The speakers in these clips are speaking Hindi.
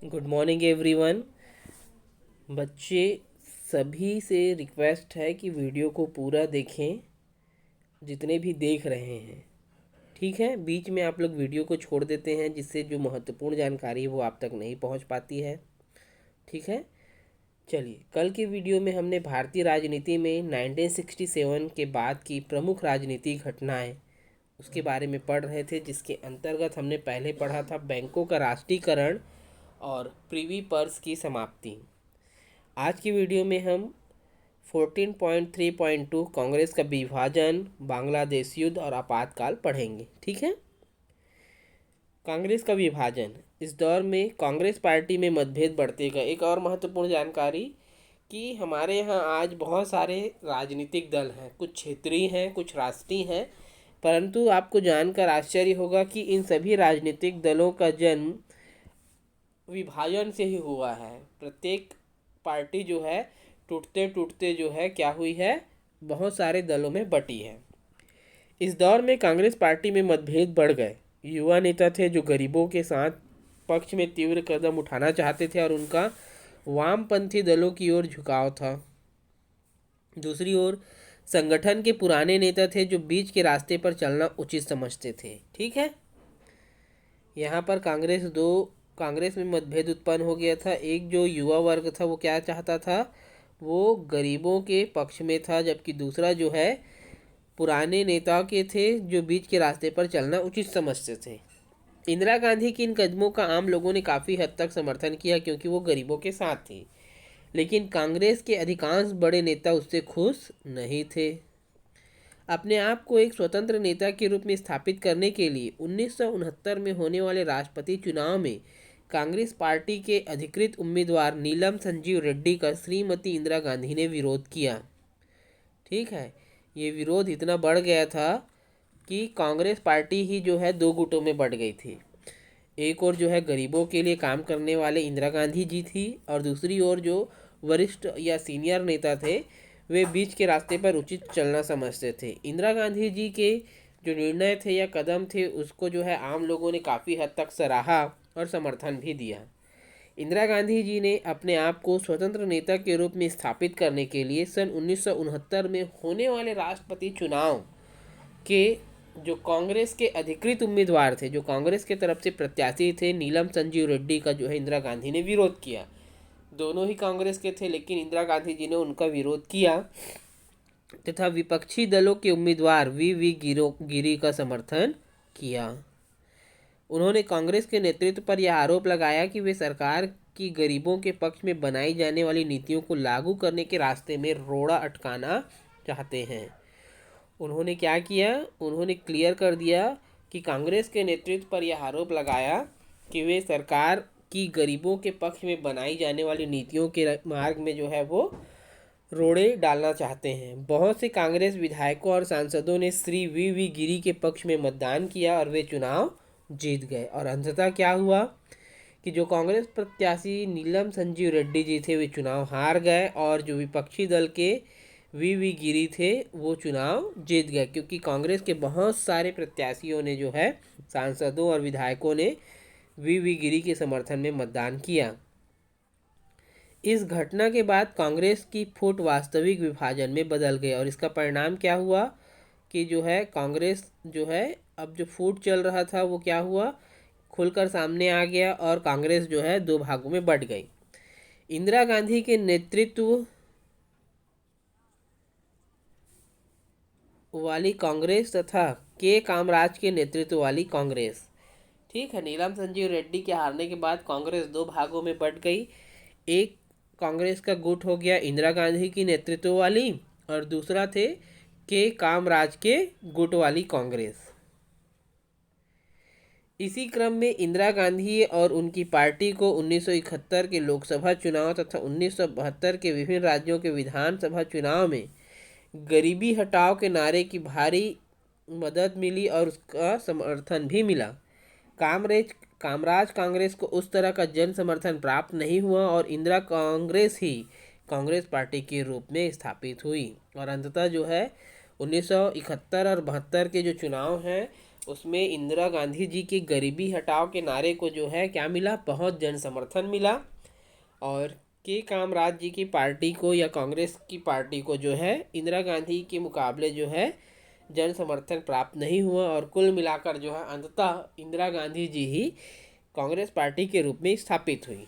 Good morning everyone. बच्चे, सभी से रिक्वेस्ट है कि वीडियो को पूरा देखें, जितने भी देख रहे हैं। ठीक है, बीच में आप लोग वीडियो को छोड़ देते हैं, जिससे जो महत्वपूर्ण जानकारी है वो आप तक नहीं पहुंच पाती है। ठीक है, चलिए। कल के वीडियो में हमने भारतीय राजनीति में 1967 के बाद की प्रमुख राजनीतिक घटनाएं उसके बारे में पढ़ रहे थे, जिसके अंतर्गत हमने पहले पढ़ा था बैंकों का राष्ट्रीयकरण और प्रीवी पर्स की समाप्ति। आज की वीडियो में हम 14.3.2 कांग्रेस का विभाजन, बांग्लादेश युद्ध और आपातकाल पढ़ेंगे। ठीक है, कांग्रेस का विभाजन। इस दौर में कांग्रेस पार्टी में मतभेद बढ़ते गए। एक और महत्वपूर्ण जानकारी कि हमारे यहाँ आज बहुत सारे राजनीतिक दल हैं, कुछ क्षेत्रीय हैं, कुछ राष्ट्रीय हैं, परंतु आपको जानकर आश्चर्य होगा कि इन सभी राजनीतिक दलों का जन्म विभाजन से ही हुआ है। प्रत्येक पार्टी जो है टूटते टूटते जो है क्या हुई है, बहुत सारे दलों में बटी है। इस दौर में कांग्रेस पार्टी में मतभेद बढ़ गए। युवा नेता थे जो गरीबों के साथ पक्ष में तीव्र कदम उठाना चाहते थे और उनका वामपंथी दलों की ओर झुकाव था। दूसरी ओर संगठन के पुराने नेता थे जो बीच के रास्ते पर चलना उचित समझते थे। ठीक है, यहाँ पर कांग्रेस में मतभेद उत्पन्न हो गया था। एक जो युवा वर्ग था वो क्या चाहता था, वो गरीबों के पक्ष में था, जबकि दूसरा जो है पुराने नेता के थे जो बीच के रास्ते पर चलना उचित समझते थे। इंदिरा गांधी के इन कदमों का आम लोगों ने काफ़ी हद तक समर्थन किया, क्योंकि वो गरीबों के साथ थी। लेकिन कांग्रेस के अधिकांश बड़े नेता उससे खुश नहीं थे। अपने आप को एक स्वतंत्र नेता के रूप में स्थापित करने के लिए 1969 में होने वाले राष्ट्रपति चुनाव में कांग्रेस पार्टी के अधिकृत उम्मीदवार नीलम संजीव रेड्डी का श्रीमती इंदिरा गांधी ने विरोध किया। ठीक है, ये विरोध इतना बढ़ गया था कि कांग्रेस पार्टी ही जो है दो गुटों में बढ़ गई थी। एक ओर जो है गरीबों के लिए काम करने वाले इंदिरा गांधी जी थी, और दूसरी ओर जो वरिष्ठ या सीनियर नेता थे वे बीच के रास्ते पर उचित चलना समझते थे। इंदिरा गांधी जी के जो निर्णय थे या कदम थे उसको जो है आम लोगों ने काफ़ी हद तक सराहा और समर्थन भी दिया। इंदिरा गांधी जी ने अपने आप को स्वतंत्र नेता के रूप में स्थापित करने के लिए सन 1969 में होने वाले राष्ट्रपति चुनाव के जो कांग्रेस के अधिकृत उम्मीदवार थे, जो कांग्रेस के तरफ से प्रत्याशी थे, नीलम संजीव रेड्डी का जो है इंदिरा गांधी ने विरोध किया। दोनों ही कांग्रेस के थे, लेकिन इंदिरा गांधी जी ने उनका विरोध किया तथा विपक्षी दलों के उम्मीदवार वी गिरी का समर्थन किया। उन्होंने कांग्रेस के नेतृत्व पर यह आरोप लगाया कि वे सरकार की गरीबों के पक्ष में बनाई जाने वाली नीतियों को लागू करने के रास्ते में रोड़ा अटकाना चाहते हैं। उन्होंने क्या किया, उन्होंने क्लियर कर दिया कि कांग्रेस के नेतृत्व पर यह आरोप लगाया कि वे सरकार की गरीबों के पक्ष में बनाई जाने वाली नीतियों के मार्ग में जो है वो रोड़े डालना चाहते हैं। बहुत से कांग्रेस विधायकों और सांसदों ने श्री वी गिरी के पक्ष में मतदान किया और वे चुनाव जीत गए। और अंततः क्या हुआ कि जो कांग्रेस प्रत्याशी नीलम संजीव रेड्डी जी थे वे चुनाव हार गए, और जो विपक्षी दल के वी गिरी थे वो चुनाव जीत गए, क्योंकि कांग्रेस के बहुत सारे प्रत्याशियों ने जो है सांसदों और विधायकों ने वी गिरी के समर्थन में मतदान किया। इस घटना के बाद कांग्रेस की फुट वास्तविक विभाजन में बदल गई, और इसका परिणाम क्या हुआ कि जो है कांग्रेस जो है अब जो फूट चल रहा था वो क्या हुआ, खुलकर सामने आ गया, और कांग्रेस जो है दो भागों में बट गई। इंदिरा गांधी के नेतृत्व वाली कांग्रेस तथा के कामराज के नेतृत्व वाली कांग्रेस। ठीक है, नीलम संजीव रेड्डी के हारने के बाद कांग्रेस दो भागों में बट गई। एक कांग्रेस का गुट हो गया इंदिरा गांधी की नेतृत्व वाली, और दूसरा थे के कामराज के गुट वाली कांग्रेस। इसी क्रम में इंदिरा गांधी और उनकी पार्टी को 1971 के लोकसभा चुनाव तथा 1972 के विभिन्न राज्यों के विधानसभा चुनाव में गरीबी हटाओ के नारे की भारी मदद मिली और उसका समर्थन भी मिला। कामराज कांग्रेस को उस तरह का जन समर्थन प्राप्त नहीं हुआ, और इंदिरा कांग्रेस ही कांग्रेस पार्टी के रूप में स्थापित हुई। और अंततः जो है 1971 और 72 के जो चुनाव हैं उसमें इंदिरा गांधी जी के गरीबी हटाओ के नारे को जो है क्या मिला, बहुत जन समर्थन मिला। और के कामराज जी की पार्टी को या कांग्रेस की पार्टी को जो है इंदिरा गांधी के मुकाबले जो है जन समर्थन प्राप्त नहीं हुआ, और कुल मिलाकर जो है अंततः इंदिरा गांधी जी ही कांग्रेस पार्टी के रूप में स्थापित हुई।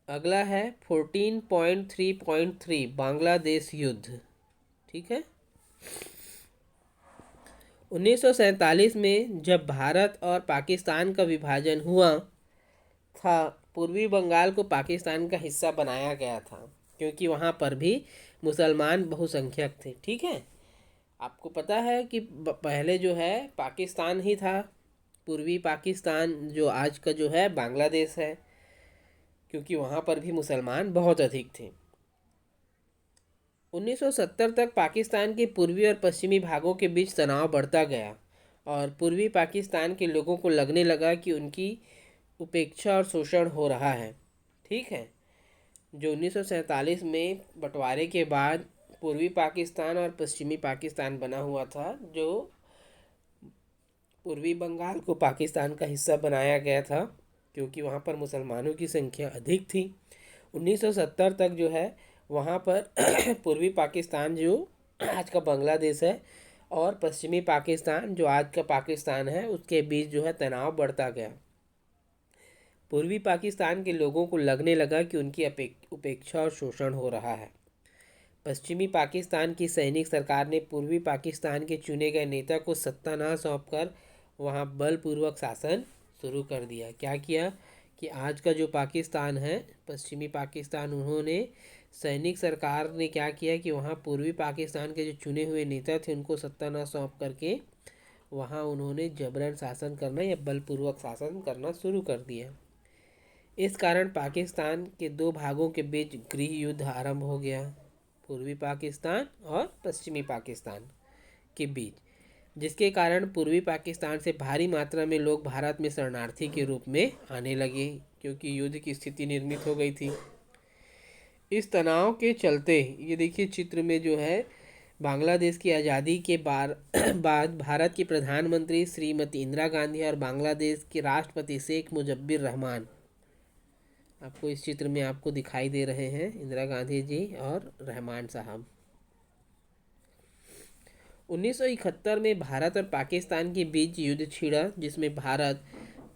अगला है 14.3.3 बांग्लादेश युद्ध। ठीक है, 1947 में जब भारत और पाकिस्तान का विभाजन हुआ था, पूर्वी बंगाल को पाकिस्तान का हिस्सा बनाया गया था, क्योंकि वहाँ पर भी मुसलमान बहुसंख्यक थे। ठीक है, आपको पता है कि पहले जो है पाकिस्तान ही था, पूर्वी पाकिस्तान, जो आज का जो है बांग्लादेश है, क्योंकि वहाँ पर भी मुसलमान बहुत अधिक थे। 1970 तक पाकिस्तान के पूर्वी और पश्चिमी भागों के बीच तनाव बढ़ता गया, और पूर्वी पाकिस्तान के लोगों को लगने लगा कि उनकी उपेक्षा और शोषण हो रहा है। ठीक है, जो 1947 में बंटवारे के बाद पूर्वी पाकिस्तान और पश्चिमी पाकिस्तान बना हुआ था, जो पूर्वी बंगाल को पाकिस्तान का हिस्सा बनाया गया था, क्योंकि वहाँ पर मुसलमानों की संख्या अधिक थी। 1970 तक जो है वहाँ पर पूर्वी पाकिस्तान जो आज का बांग्लादेश है और पश्चिमी पाकिस्तान जो आज का पाकिस्तान है, उसके बीच जो है तनाव बढ़ता गया। पूर्वी पाकिस्तान के लोगों को लगने लगा कि उनकी उपेक्षा और शोषण हो रहा है। पश्चिमी पाकिस्तान की सैनिक सरकार ने पूर्वी पाकिस्तान के चुने गए नेता को सत्ता न सौंपकर वहां बलपूर्वक शासन शुरू कर दिया। क्या किया कि आज का जो पाकिस्तान है, पश्चिमी पाकिस्तान, उन्होंने सैनिक सरकार ने क्या किया कि वहाँ पूर्वी पाकिस्तान के जो चुने हुए नेता थे उनको सत्ता न सौंप करके वहाँ उन्होंने जबरन शासन करना या बलपूर्वक शासन करना शुरू कर दिया। इस कारण पाकिस्तान के दो भागों के बीच गृह युद्ध आरंभ हो गया, पूर्वी पाकिस्तान और पश्चिमी पाकिस्तान के बीच, जिसके कारण पूर्वी पाकिस्तान से भारी मात्रा में लोग भारत में शरणार्थी के रूप में आने लगे, क्योंकि युद्ध की स्थिति निर्मित हो गई थी। इस तनाव के चलते ये देखिए चित्र में जो है बांग्लादेश की आज़ादी के बाद भारत की प्रधानमंत्री श्रीमती इंदिरा गांधी और बांग्लादेश के राष्ट्रपति शेख मुजब्बिर रहमान, आपको इस चित्र में आपको दिखाई दे रहे हैं इंदिरा गांधी जी और रहमान साहब। 1971 में भारत और पाकिस्तान के बीच युद्ध छिड़ा, जिसमें भारत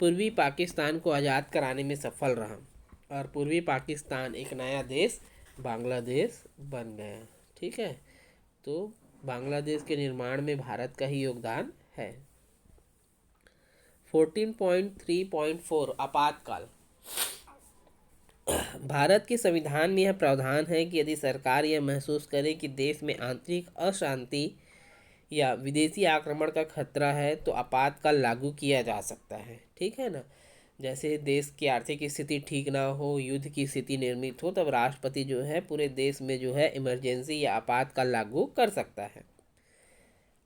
पूर्वी पाकिस्तान को आज़ाद कराने में सफल रहा और पूर्वी पाकिस्तान एक नया देश बांग्लादेश बन गया। ठीक है, तो बांग्लादेश के निर्माण में भारत का ही योगदान है। 14.3.4 आपातकाल। भारत के संविधान में यह प्रावधान है कि यदि सरकार यह महसूस करे कि देश में आंतरिक अशांति या विदेशी आक्रमण का खतरा है तो आपातकाल लागू किया जा सकता है। ठीक है ना, जैसे देश की आर्थिक स्थिति ठीक ना हो, युद्ध की स्थिति निर्मित हो, तब राष्ट्रपति जो है पूरे देश में जो है इमरजेंसी या आपातकाल लागू कर सकता है।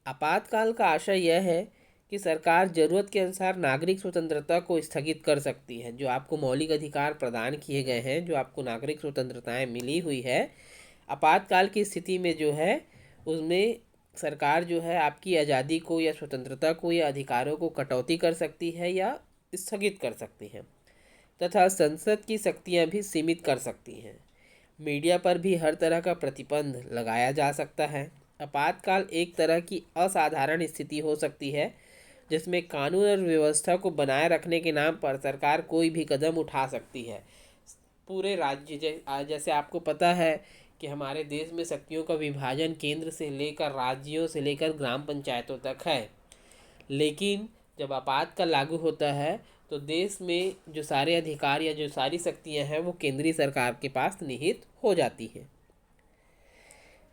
आपातकाल का आशय यह है कि सरकार जरूरत के अनुसार नागरिक स्वतंत्रता को स्थगित कर सकती है। जो आपको मौलिक अधिकार प्रदान किए गए हैं, जो आपको नागरिक स्वतंत्रताएं मिली हुई है, आपातकाल की स्थिति में जो है उसमें सरकार जो है आपकी आज़ादी को या स्वतंत्रता को या अधिकारों को कटौती कर सकती है या स्थगित कर सकती है, तथा संसद की शक्तियां भी सीमित कर सकती हैं। मीडिया पर भी हर तरह का प्रतिबंध लगाया जा सकता है। आपातकाल एक तरह की असाधारण स्थिति हो सकती है जिसमें कानून और व्यवस्था को बनाए रखने के नाम पर सरकार कोई भी कदम उठा सकती है। पूरे राज्य जैसे आपको पता है कि हमारे देश में शक्तियों का विभाजन केंद्र से लेकर राज्यों से लेकर ग्राम पंचायतों तक है, लेकिन जब आपातकाल लागू होता है तो देश में जो सारे अधिकार या जो सारी शक्तियां हैं वो केंद्रीय सरकार के पास निहित हो जाती हैं।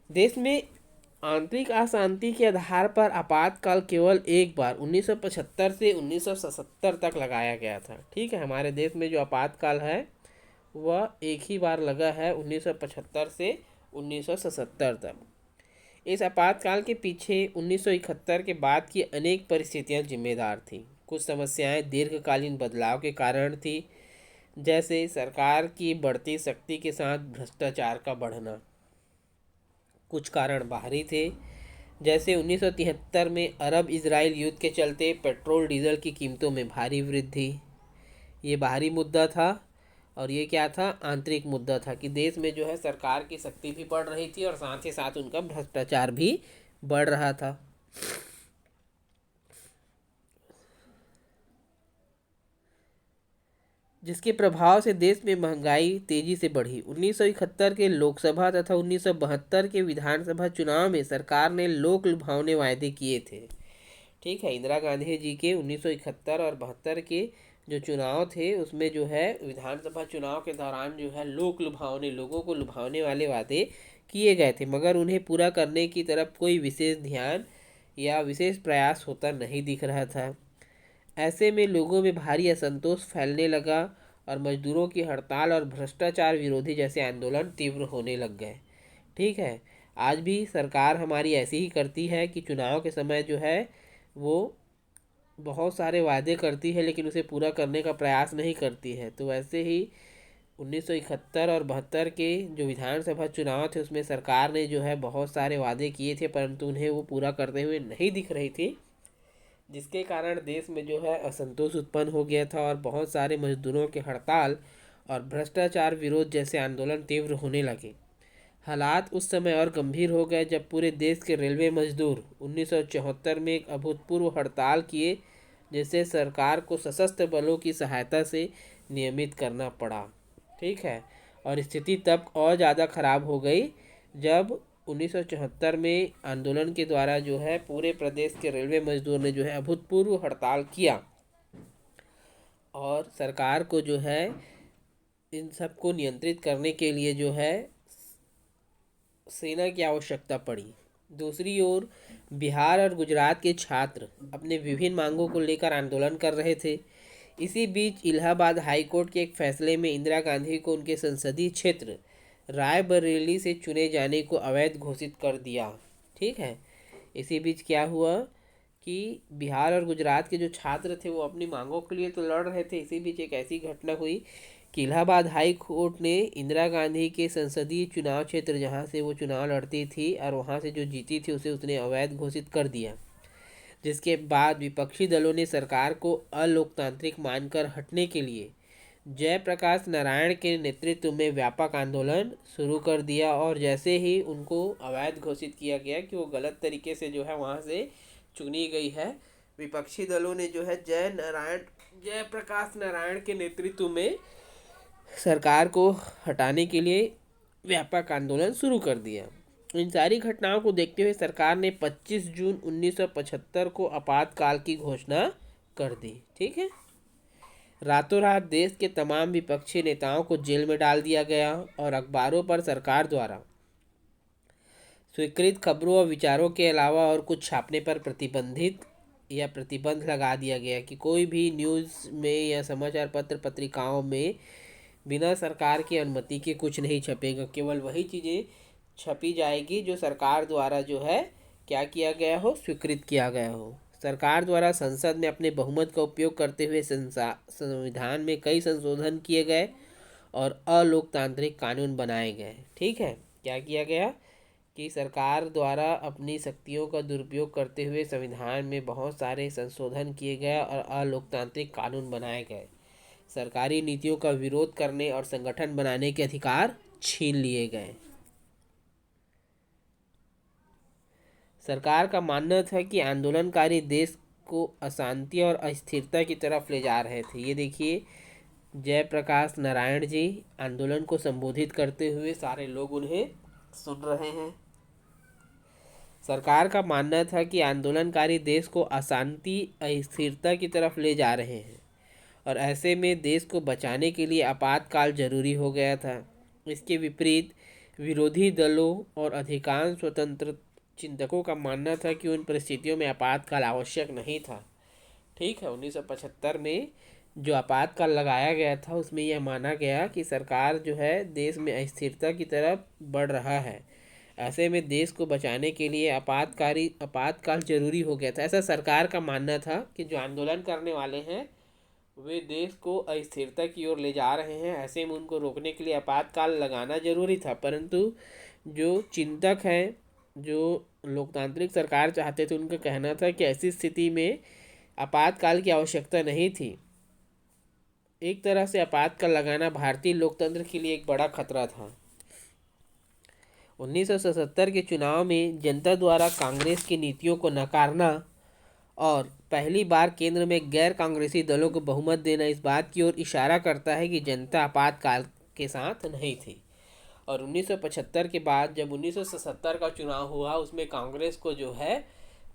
देश में आंतरिक अशांति के आधार पर आपातकाल केवल एक बार 1975 से 1977 तक लगाया गया था। ठीक है, हमारे देश में जो आपातकाल है वह एक ही बार लगा है 1975 से 1977 तक। इस आपातकाल के पीछे 1971 के बाद की अनेक परिस्थितियां जिम्मेदार थीं। कुछ समस्याएं दीर्घकालीन बदलाव के कारण थी, जैसे सरकार की बढ़ती शक्ति के साथ भ्रष्टाचार का बढ़ना। कुछ कारण बाहरी थे, जैसे 1973 में अरब इजराइल युद्ध के चलते पेट्रोल डीजल की कीमतों में भारी वृद्धि, ये बाहरी मुद्दा था। और ये क्या था, आंतरिक मुद्दा था कि देश में जो है सरकार की शक्ति भी बढ़ रही थी और साथ ही साथ उनका भ्रष्टाचार भी बढ़ रहा था। जिसके प्रभाव से देश में महंगाई तेजी से बढ़ी। 1971 के लोकसभा तथा 1972 के विधानसभा चुनाव में सरकार ने लोक लुभावने वायदे किए थे। ठीक है, इंदिरा गांधी जी के 1971 और 72 के जो चुनाव थे उसमें जो है विधानसभा चुनाव के दौरान जो है लोक लुभावने, लोगों को लुभावने वाले वादे किए गए थे, मगर उन्हें पूरा करने की तरफ कोई विशेष ध्यान या विशेष प्रयास होता नहीं दिख रहा था। ऐसे में लोगों में भारी असंतोष फैलने लगा और मजदूरों की हड़ताल और भ्रष्टाचार विरोधी जैसे आंदोलन तीव्र होने लग गए। ठीक है, आज भी सरकार हमारी ऐसी ही करती है कि चुनाव के समय जो है वो बहुत सारे वादे करती है लेकिन उसे पूरा करने का प्रयास नहीं करती है। तो वैसे ही 1971 और 72 के जो विधानसभा चुनाव थे उसमें सरकार ने जो है बहुत सारे वादे किए थे परंतु उन्हें वो पूरा करते हुए नहीं दिख रही थी, जिसके कारण देश में जो है असंतोष उत्पन्न हो गया था और बहुत सारे मजदूरों के हड़ताल और भ्रष्टाचार विरोध जैसे आंदोलन तीव्र होने लगे। हालात उस समय और गंभीर हो गए जब पूरे देश के रेलवे मजदूर 1974 में एक अभूतपूर्व हड़ताल किए, जिससे सरकार को सशस्त्र बलों की सहायता से नियमित करना पड़ा। ठीक है, और स्थिति तब और ज़्यादा खराब हो गई जब 1974 में आंदोलन के द्वारा जो है पूरे प्रदेश के रेलवे मजदूर ने जो है अभूतपूर्व हड़ताल किया और सरकार को जो है इन सबको नियंत्रित करने के लिए जो है सेना की आवश्यकता पड़ी। दूसरी ओर बिहार और गुजरात के छात्र अपने विभिन्न मांगों को लेकर आंदोलन कर रहे थे। इसी बीच इलाहाबाद हाई कोर्ट के एक फैसले में इंदिरा गांधी को उनके संसदीय क्षेत्र रायबरेली से चुने जाने को अवैध घोषित कर दिया। ठीक है, इसी बीच क्या हुआ कि बिहार और गुजरात के जो छात्र थे वो अपनी मांगों के लिए तो लड़ रहे थे, इसी बीच एक ऐसी घटना हुई कि इलाहाबाद हाई कोर्ट ने इंदिरा गांधी के संसदीय चुनाव क्षेत्र जहां से वो चुनाव लड़ती थी और वहां से जो जीती थी उसे उसने अवैध घोषित कर दिया, जिसके बाद विपक्षी दलों ने सरकार को अलोकतांत्रिक मानकर हटने के लिए जयप्रकाश नारायण के नेतृत्व में व्यापक आंदोलन शुरू कर दिया। और जैसे ही उनको अवैध घोषित किया गया कि वो गलत तरीके से जो है वहाँ से चुनी गई है, विपक्षी दलों ने जो है जयप्रकाश नारायण के नेतृत्व में सरकार को हटाने के लिए व्यापक आंदोलन शुरू कर दिया। इन सारी घटनाओं को देखते हुए सरकार ने 25 जून 1975 को आपातकाल की घोषणा कर दी। ठीक है, रातों रात देश के तमाम विपक्षी नेताओं को जेल में डाल दिया गया और अखबारों पर सरकार द्वारा स्वीकृत खबरों और विचारों के अलावा और कुछ छापने पर प्रतिबंध लगा दिया गया कि कोई भी न्यूज़ में या समाचार पत्र पत्रिकाओं में बिना सरकार की अनुमति के कुछ नहीं छपेगा। केवल वही चीज़ें छपी जाएगी जो सरकार द्वारा जो है क्या किया गया हो, स्वीकृत किया गया हो। सरकार द्वारा संसद में अपने बहुमत का उपयोग करते हुए संविधान में कई संशोधन किए गए और अलोकतांत्रिक कानून बनाए गए। ठीक है, क्या किया गया कि सरकार द्वारा अपनी शक्तियों का दुरुपयोग करते हुए संविधान में बहुत सारे संशोधन किए गए और अलोकतांत्रिक कानून बनाए गए। सरकारी नीतियों का विरोध करने और संगठन बनाने के अधिकार छीन लिए गए। सरकार का मानना था कि आंदोलनकारी देश को अशांति और अस्थिरता की तरफ ले जा रहे थे। ये देखिए, जयप्रकाश नारायण जी आंदोलन को संबोधित करते हुए सारे लोग उन्हें सुन रहे हैं। सरकार का मानना था कि आंदोलनकारी देश को अशांति अस्थिरता की तरफ ले जा रहे हैं और ऐसे में देश को बचाने के लिए आपातकाल जरूरी हो गया था। इसके विपरीत विरोधी दलों और अधिकांश स्वतंत्र चिंतकों का मानना था कि उन परिस्थितियों में आपातकाल आवश्यक नहीं था। ठीक है, 1975 में जो आपातकाल लगाया गया था उसमें यह माना गया कि सरकार जो है देश में अस्थिरता की तरफ बढ़ रहा है, ऐसे में देश को बचाने के लिए आपातकाल जरूरी हो गया था। ऐसा सरकार का मानना था कि जो आंदोलन करने वाले हैं वे देश को अस्थिरता की ओर ले जा रहे हैं, ऐसे में उनको रोकने के लिए आपातकाल लगाना जरूरी था। परंतु जो चिंतक हैं जो लोकतांत्रिक सरकार चाहते थे उनका कहना था कि ऐसी स्थिति में आपातकाल की आवश्यकता नहीं थी। एक तरह से आपातकाल लगाना भारतीय लोकतंत्र के लिए एक बड़ा खतरा था। 1977 के चुनाव में जनता द्वारा कांग्रेस की नीतियों को नकारना और पहली बार केंद्र में गैर कांग्रेसी दलों को बहुमत देना इस बात की ओर इशारा करता है कि जनता आपातकाल के साथ नहीं थी। और 1975 के बाद जब 1977 का चुनाव हुआ उसमें कांग्रेस को जो है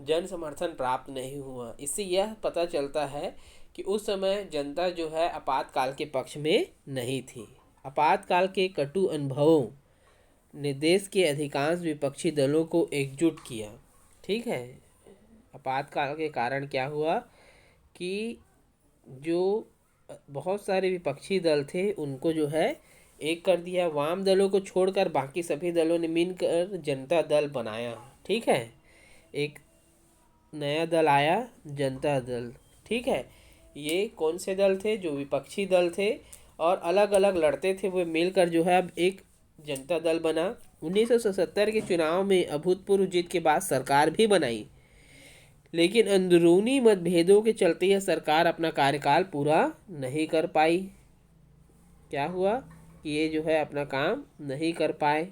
जन समर्थन प्राप्त नहीं हुआ। इससे यह पता चलता है कि उस समय जनता जो है आपातकाल के पक्ष में नहीं थी। आपातकाल के कटु अनुभवों ने देश के अधिकांश विपक्षी दलों को एकजुट किया। ठीक है, आपातकाल के कारण क्या हुआ कि जो बहुत सारे विपक्षी दल थे उनको जो है एक कर दिया। वाम दलों को छोड़कर बाकी सभी दलों ने मिलकर जनता दल बनाया। ठीक है, एक नया दल आया, जनता दल। ठीक है, ये कौन से दल थे? जो विपक्षी दल थे और अलग अलग लड़ते थे, वो मिलकर जो है अब एक जनता दल बना। 1977 के चुनाव में अभूतपूर्व जीत के बाद सरकार भी बनाई, लेकिन अंदरूनी मतभेदों के चलते यह सरकार अपना कार्यकाल पूरा नहीं कर पाई। क्या हुआ कि ये जो है अपना काम नहीं कर पाए।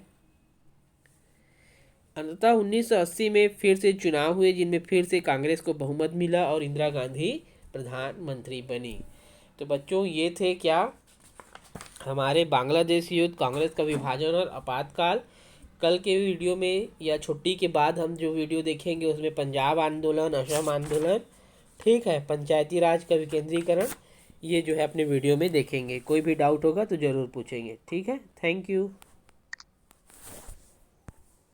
अंततः 1980 में फिर से चुनाव हुए जिनमें फिर से कांग्रेस को बहुमत मिला और इंदिरा गांधी प्रधानमंत्री बनी। तो बच्चों ये थे क्या हमारे बांग्लादेश युद्ध, कांग्रेस का विभाजन और आपातकाल। कल के वीडियो में या छुट्टी के बाद हम जो वीडियो देखेंगे उसमें पंजाब आंदोलन, असम आंदोलन, ठीक है, पंचायती राज का विकेंद्रीकरण, ये जो है अपने वीडियो में देखेंगे। कोई भी डाउट होगा तो ज़रूर पूछेंगे। ठीक है, थैंक यू।